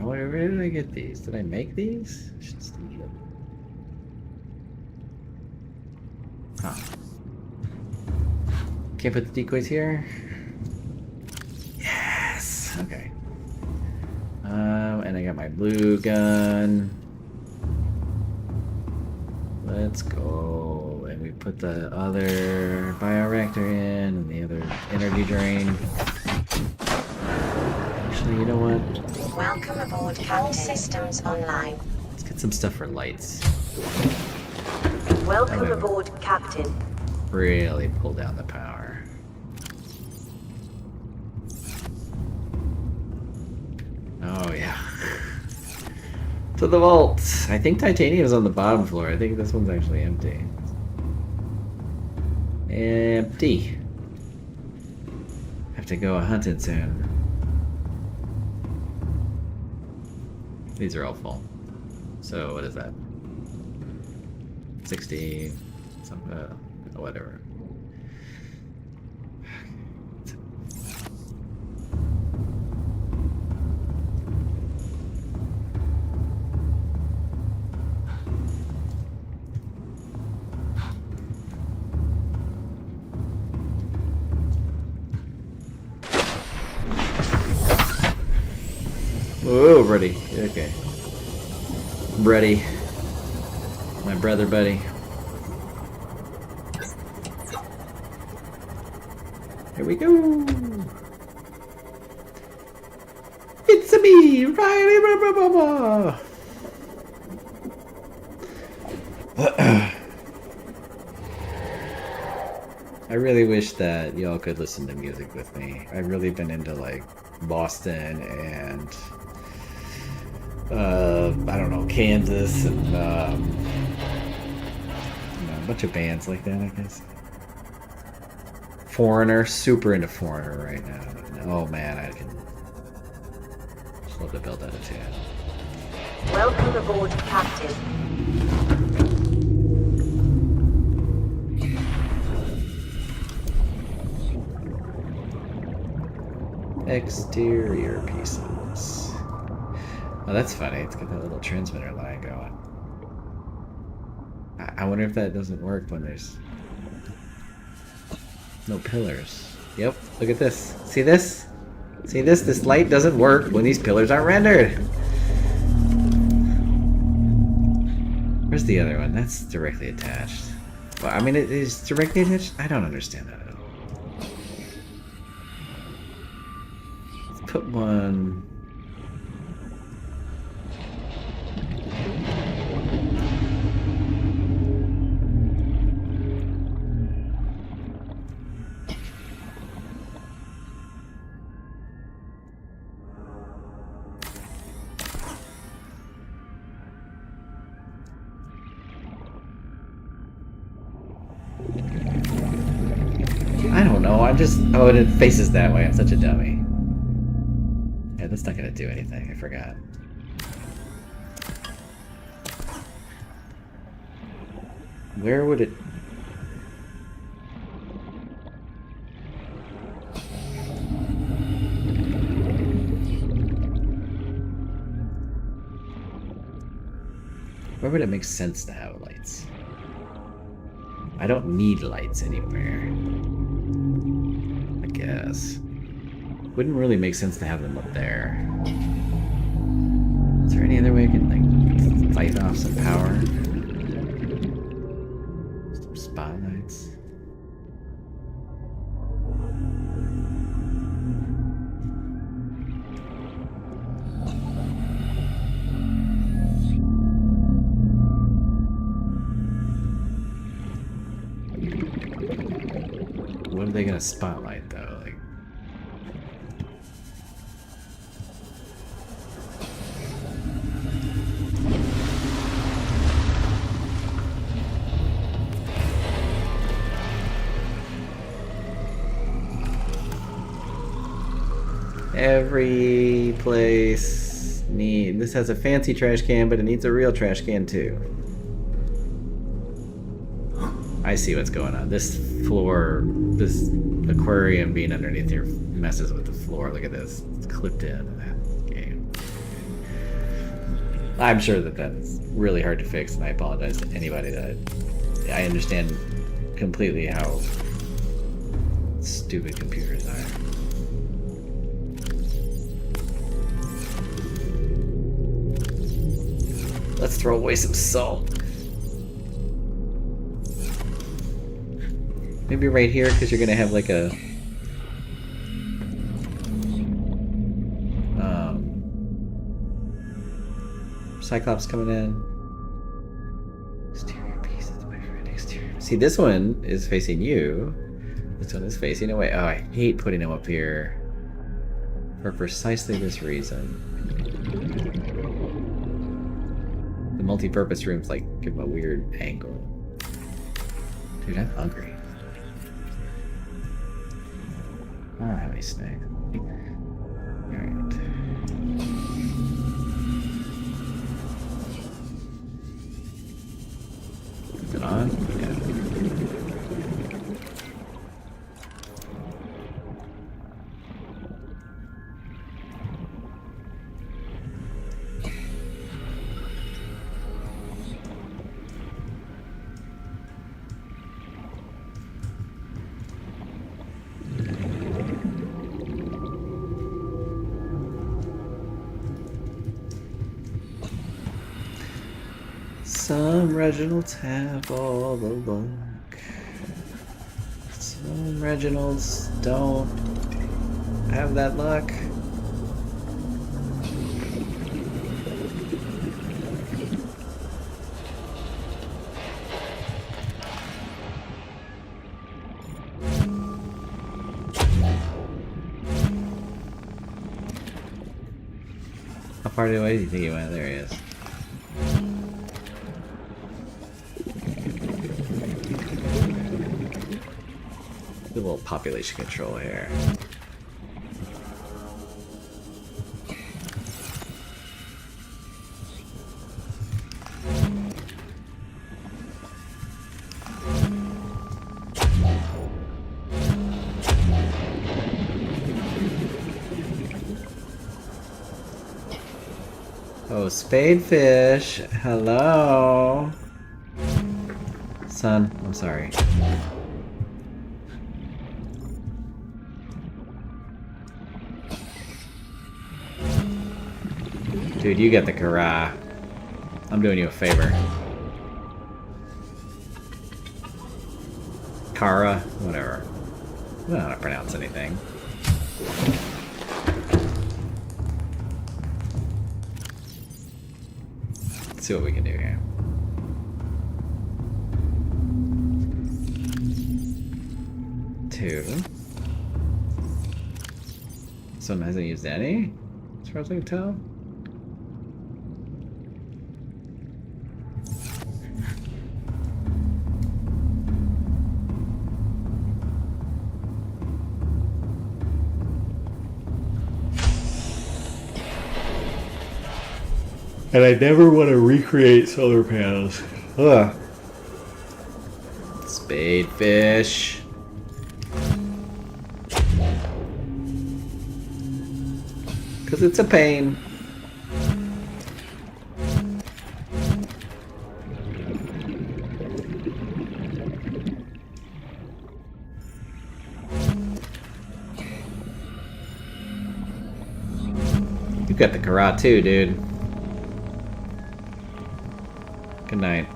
Where did I get these? Did I make these? I should steal them. Huh. Can't put the decoys here? Yes! Okay. my blue gun. Let's go. And we put the other bioreactor in and the other energy drain. Actually, you know what? Welcome aboard. All systems online. Let's get some stuff for lights. Welcome aboard, Captain. Really pull down the power. Oh yeah. To the vault. I think titanium's on the bottom floor. I think this one's actually empty. Empty. Have to go hunting soon. These are all full. So what is that? 60 something, whatever. Whoa, buddy. Okay. Buddy. My brother buddy. Here we go. It's a me, Riley. Blah, blah, blah, blah. I really wish that y'all could listen to music with me. I've really been into like Boston and I don't know, Kansas and you know, a bunch of bands like that, I guess. Foreigner, super into Foreigner right now. Oh man, I can just love to build that a tune. Welcome aboard, Captain. Exterior pieces. Oh, that's funny. It's got that little transmitter line going. I wonder if that doesn't work when there's no pillars. Yep, look at this. See this? See this? This light doesn't work when these pillars aren't rendered. Where's the other one? That's directly attached. Well, I mean, it is directly attached? I don't understand that at all. Let's put one... I don't know, I'm just... Oh, and it faces that way. I'm such a dummy. Yeah, that's not gonna do anything. I forgot. Where would it... Where would it make sense to have lights? I don't need lights anywhere. I guess. Wouldn't really make sense to have them up there. Is there any other way I can, like, fight off some power? Some spotlights. What are they gonna spotlight though? Like, every place need. This has a fancy trash can, but it needs a real trash can too. I see what's going on. This floor, this aquarium being underneath here messes with the floor. Look at this. It's clipped in that game. I'm sure that that's really hard to fix, and I apologize to anybody that I understand completely how stupid computers are. Let's throw away some salt. Maybe right here, because you're gonna have like a cyclops coming in. Exterior piece of the way for exterior. See, this one is facing you. This one is facing away. Oh, I hate putting them up here for precisely this reason. The multi-purpose rooms like give them a weird angle. Dude, I'm hungry. I don't have any snacks. Alright. Is it on? Yeah. Some Reginalds have all the luck. Some Reginalds don't have that luck. How far away do you think he went? There he is. A little population control here. Oh, spadefish. Hello. Son, I'm sorry. Dude, you get the Kara. I'm doing you a favor. Kara, whatever. I don't know how to pronounce anything. Let's see what we can do here. Two. Someone hasn't used any, as far as I can tell. And I never want to recreate solar panels. Ugh. Spadefish. Because it's a pain. You got the Kara too, dude. Good night.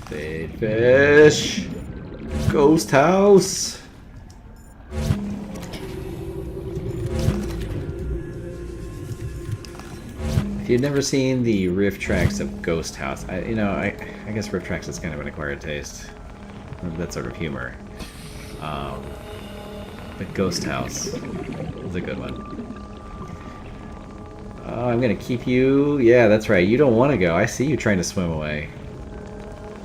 Spadefish. Ghost house. If you've never seen the riff tracks of Ghost House, I guess riff tracks is kind of an acquired taste. That sort of humor. But Ghost House is a good one. Oh, I'm gonna keep you. Yeah, that's right. You don't want to go. I see you trying to swim away.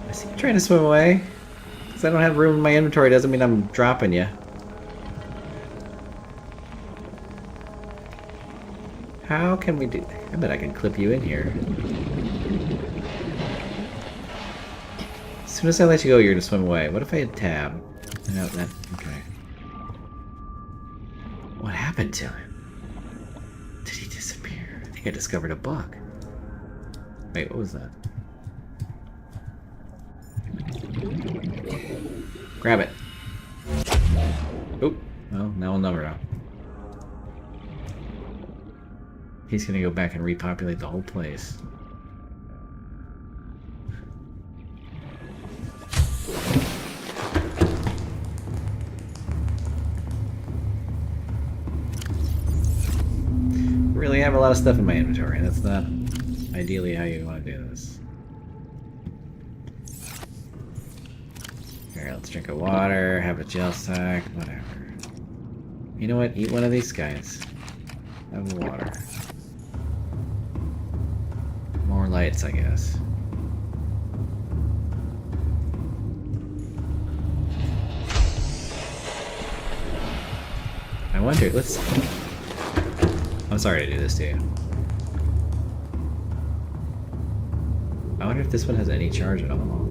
I see you trying to swim away. Because I don't have room in my inventory doesn't mean I'm dropping you. How can we do... I bet I can clip you in here. As soon as I let you go, you're gonna swim away. What if I hit tab? No, that... Okay. What happened to him? Did he disappear? I think I discovered a bug. Wait, what was that? Grab it. Oh, well, now we'll never know. He's gonna go back and repopulate the whole place. Really have a lot of stuff in my inventory. That's not ideally how you want to do this. Here, let's drink a water, have a gel sack, whatever. You know what? Eat one of these guys. Have water. More lights, I guess. I wonder, let's... I'm sorry to do this to you. I wonder if this one has any charge at all.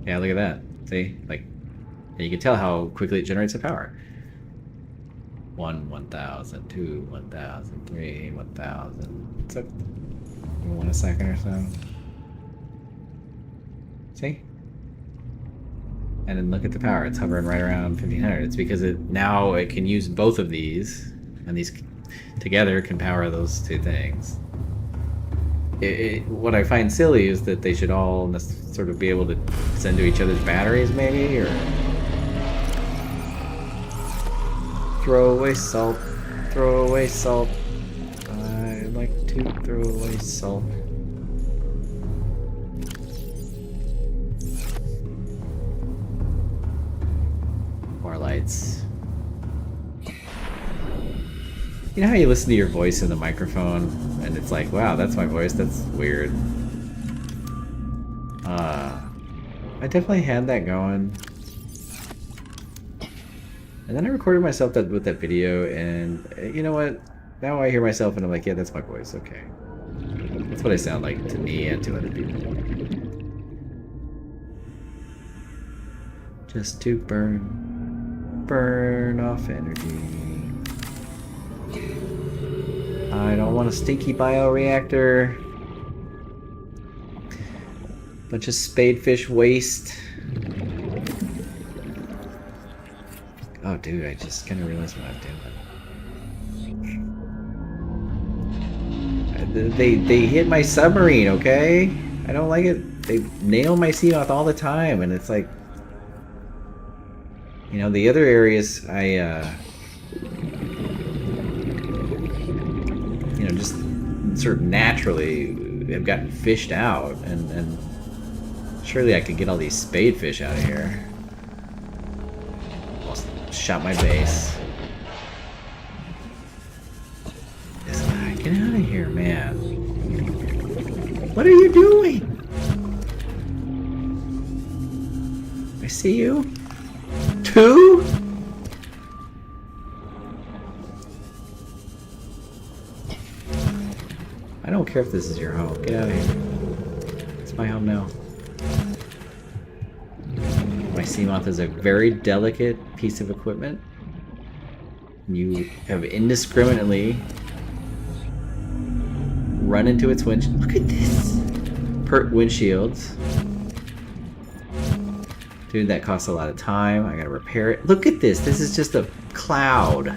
Yeah, look at that. See? Like, you can tell how quickly it generates the power. 1, 1,000, 2, 1,000, 3, 1,000. It's like 1 second or so. See? And then look at the power. It's hovering right around 1,500. It's because now it can use both of these, and these together can power those two things. What I find silly is that they should all sort of be able to send to each other's batteries, maybe, or throw away salt. Throw away salt. I like to throw away salt. More lights. You know how you listen to your voice in the microphone and it's like, wow, that's my voice, that's weird. I definitely had that going. And then I recorded myself with that video, and you know what? Now I hear myself and I'm like, yeah, that's my voice, okay. That's what I sound like to me and to other people. Just to burn off energy. I don't want a stinky bioreactor. Bunch of spadefish waste. Oh, dude, I just kind of realized what I'm doing. They hit my submarine, okay? I don't like it. They nail my Seamoth all the time, and it's like, you know, the other areas you know, just sort of naturally have gotten fished out, and surely I could get all these spadefish out of here. Almost shot my base. This guy, get out of here, man. What are you doing? I see you. 2? I don't care if this is your home. Get out of here. It's my home now. My Seamoth is a very delicate piece of equipment. You have indiscriminately run into its windshield. Look at this! Pert windshields. Dude, that costs a lot of time. I gotta repair it. Look at this! This is just a cloud.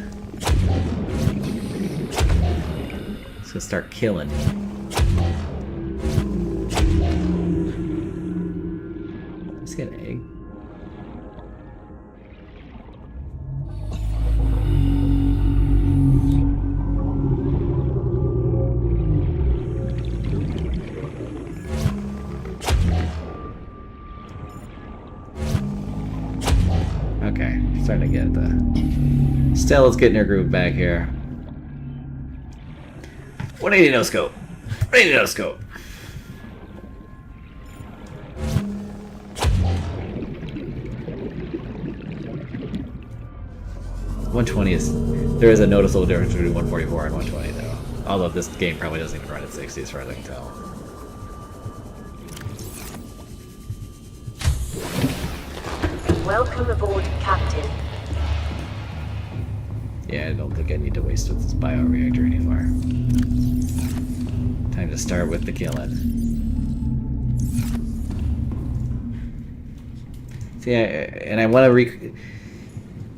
It's gonna start killing. Let's get an egg. Okay, starting to get the... Stella's getting her groove back here. 180 no scope. 180 no scope. .120 is... There is a noticeable difference between 144 and 120 though. Although this game probably doesn't even run at 60 as far as I can tell. Welcome aboard, Captain. Yeah, I don't think I need to waste with this bioreactor anymore. Time to start with the killing. See, and I want to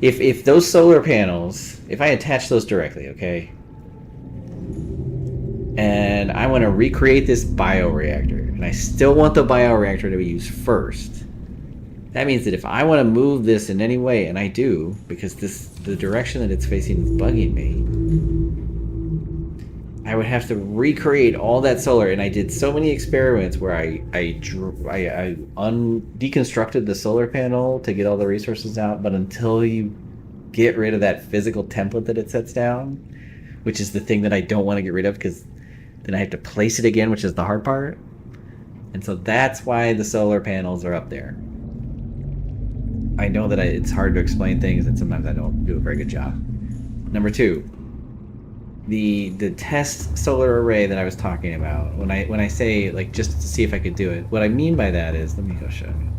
if those solar panels, if I attach those directly, okay, And I want to recreate this bioreactor, and I still want the bioreactor to be used first. That means that if I want to move this in any way, and I do, because the direction that it's facing is bugging me, I would have to recreate all that solar. And I did so many experiments where I deconstructed the solar panel to get all the resources out, but until you get rid of that physical template that it sets down, which is the thing that I don't want to get rid of, because then I have to place it again, which is the hard part. And so that's why the solar panels are up there. I know that it's hard to explain things, and sometimes I don't do a very good job. Number 2, the test solar array that I was talking about. When I say, like, just to see if I could do it, what I mean by that is, let me go show you.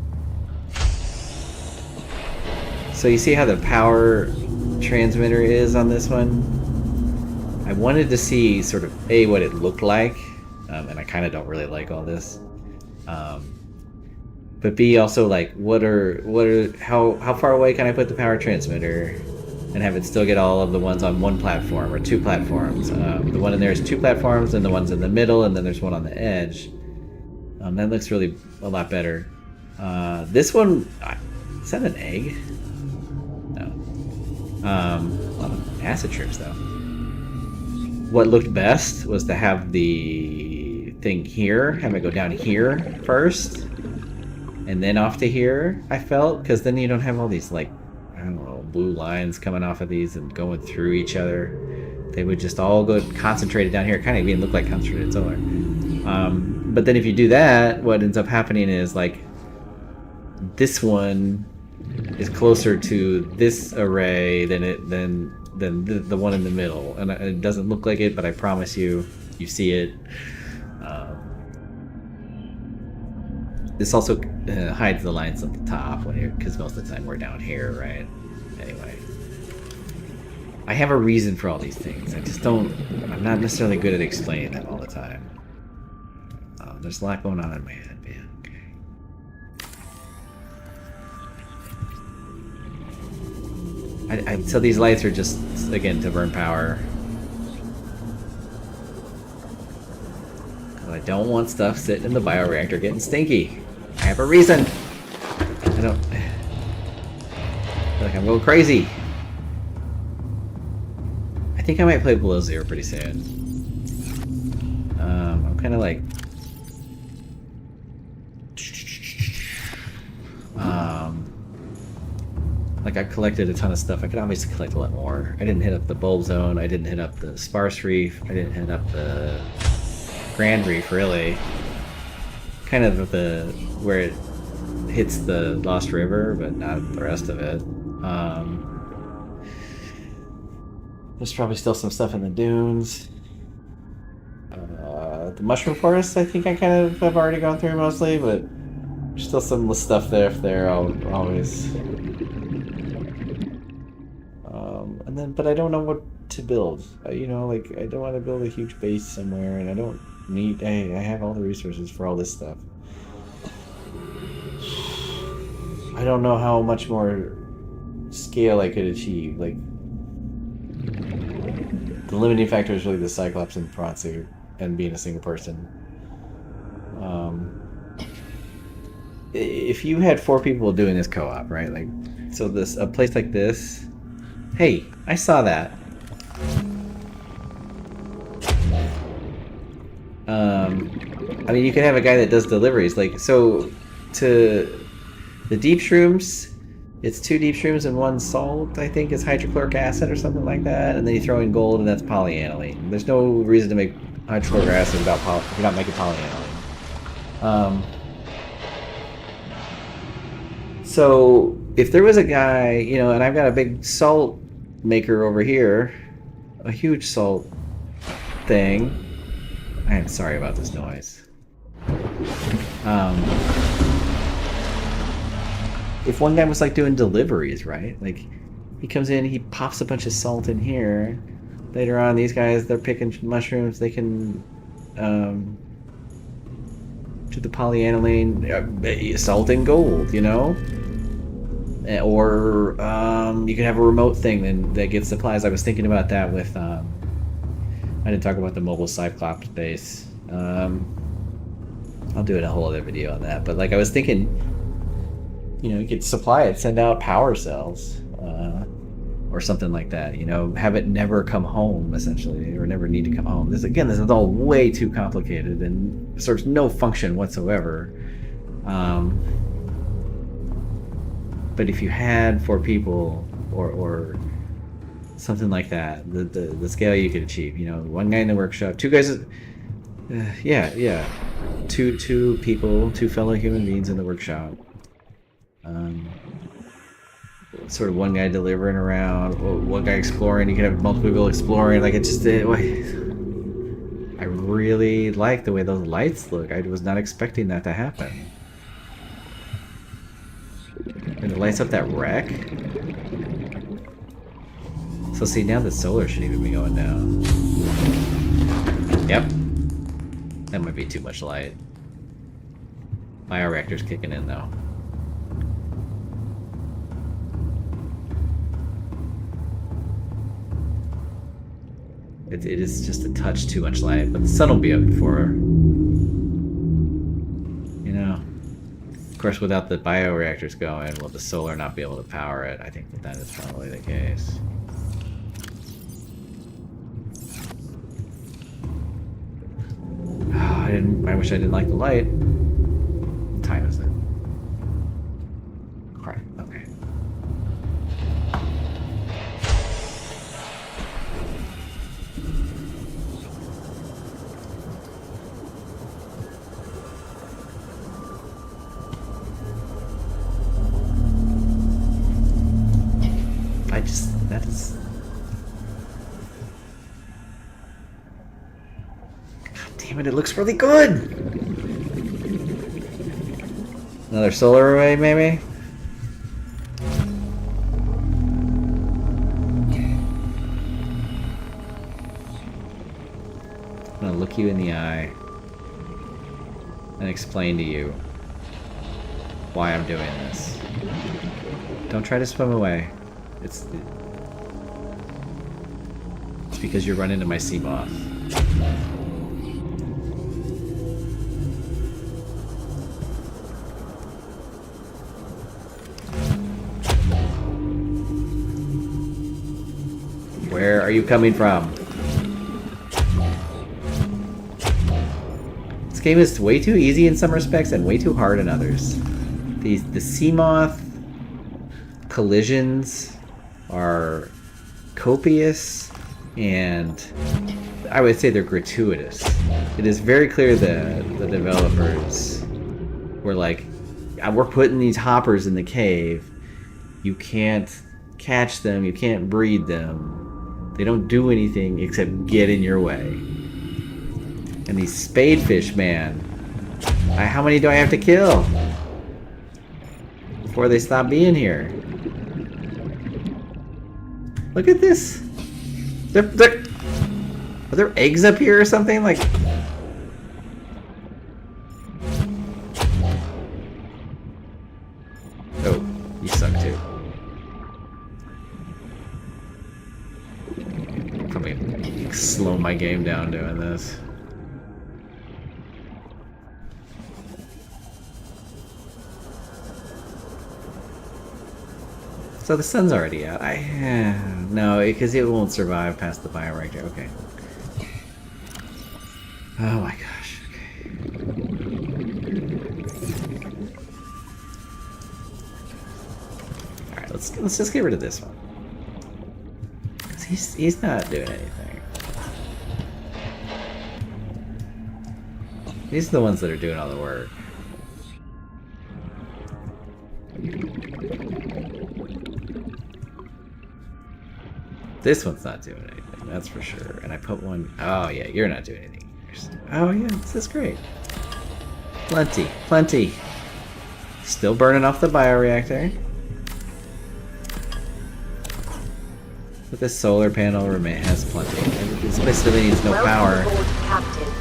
So you see how the power transmitter is on this one? I wanted to see sort of A, what it looked like, and I kind of don't really like all this. But B, also, like, how far away can I put the power transmitter and have it still get all of the ones on one platform or 2 platforms? The one in there is 2 platforms, and the one's in the middle, and then there's one on the edge. That looks really a lot better. This one, is that an egg? No. A lot of acid trips, though. What looked best was to have the thing here, have it go down here first, and then off to here, I felt, because then you don't have all these, like, I don't know, blue lines coming off of these and going through each other. They would just all go concentrated down here. It kind of even look like concentrated solar. But then if you do that, what ends up happening is, like, this one is closer to this array than the one in the middle, and it doesn't look like it, but I promise you see it. This also hides the lines at the top because most of the time we're down here, right? Anyway, I have a reason for all these things. I'm not necessarily good at explaining them all the time. There's a lot going on in my head, man. Okay. So these lights are just, again, to burn power. Because I don't want stuff sitting in the bioreactor getting stinky. I have a reason. I feel like I'm going crazy. I think I might play below 0 pretty soon. I'm kind of like... Like, I've collected a ton of stuff. I could obviously collect a lot more. I didn't hit up the bulb zone. I didn't hit up the sparse reef. I didn't hit up the grand reef, really. Kind of where it hits the Lost River, but not the rest of it. There's probably still some stuff in the dunes. The mushroom forest, I think I kind of have already gone through mostly, but there's still some stuff there. I'll always... but I don't know what to build. You know, like, I don't want to build a huge base somewhere, and I don't need... I have all the resources for all this stuff. I don't know how much more scale I could achieve. Like, the limiting factor is really the cyclops and the prawn suit and being a single person. If you had 4 people doing this co-op, right? Like, so a place like this... Hey, I saw that. I mean, you could have a guy that does deliveries. Like, so to the deep shrooms, it's 2 deep shrooms and 1 salt, I think, is hydrochloric acid or something like that. And then you throw in gold, and that's polyaniline. There's no reason to make hydrochloric acid if you're not making polyaniline. So if there was a guy, you know, and I've got a big salt maker over here, a huge salt thing. I am sorry about this noise. If one guy was like doing deliveries, right? Like, he comes in, he pops a bunch of salt in here. Later on, these guys, they're picking mushrooms. They can do the polyaniline, salt and gold, you know? Or you could have a remote thing that gets supplies. I was thinking about that with I didn't talk about the mobile cyclops base. I'll do a whole other video on that. But like I was thinking, you know, you could supply it, send out power cells, or something like that. You know, have it never come home essentially, or never need to come home. This is all way too complicated and serves no function whatsoever. But if you had 4 people or something like that, the scale you could achieve, you know, 1 guy in the workshop, 2 guys, two people, 2 fellow human beings in the workshop, sort of 1 guy delivering around, 1 guy exploring. You can have multiple people exploring. Like, it just, I really like the way those lights look. I was not expecting that to happen. And it lights up that wreck. So see, now the solar should even be going down. Yep. That might be too much light. Bioreactor's kicking in though. It is just a touch too much light, but the sun will be up before, you know. Of course, without the bioreactors going, will the solar not be able to power it? I think that is probably the case. Oh, I wish I didn't like the light. What time is it? Crap. Okay. That is... God damn it, it looks really good! Another solar array, maybe? I'm gonna look you in the eye and explain to you why I'm doing this. Don't try to swim away. It's because you run into my sea moth. Where are you coming from? This game is way too easy in some respects and way too hard in others. The sea moth collisions are copious, and I would say they're gratuitous. It is very clear that the developers were like, we're putting these hoppers in the cave. You can't catch them, you can't breed them. They don't do anything except get in your way. And these spadefish, man, how many do I have to kill before they stop being here? Look at this. Are there eggs up here or something? Like, oh, you suck too. Probably slow my game down doing this. So the sun's already out. No, because it won't survive past the bioreactor. Okay. Oh my gosh. Okay. All right, let's just get rid of this one. 'Cause he's not doing anything. These are the ones that are doing all the work. This one's not doing anything, that's for sure. And I put one... Oh, yeah, you're not doing anything. Oh, yeah, this is great. Plenty, plenty. Still burning off the bioreactor. But this solar panel has plenty. This place really needs no power. Welcome aboard, Captain.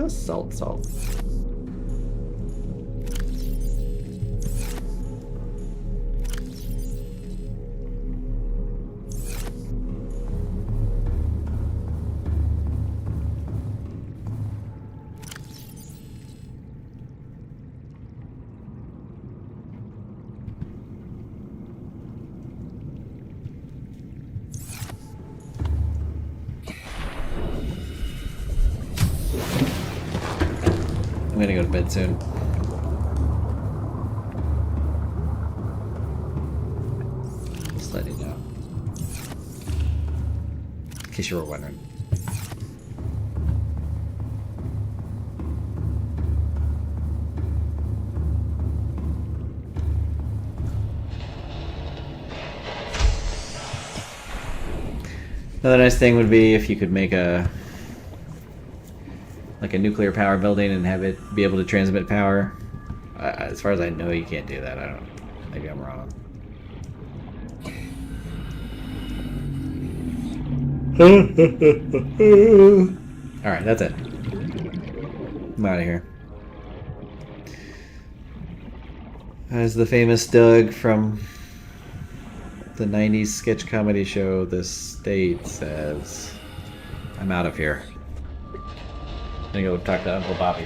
Salt, salt. I'm gonna go to bed soon. Just letting you know. In case you were wondering. Another nice thing would be if you could make a nuclear power building and have it be able to transmit power. As far as I know, you can't do that. I don't know. Maybe I'm wrong. Alright, that's it. I'm out of here. As the famous Doug from the 90s sketch comedy show The State says, I'm out of here. I'm gonna go talk to Uncle Bobby.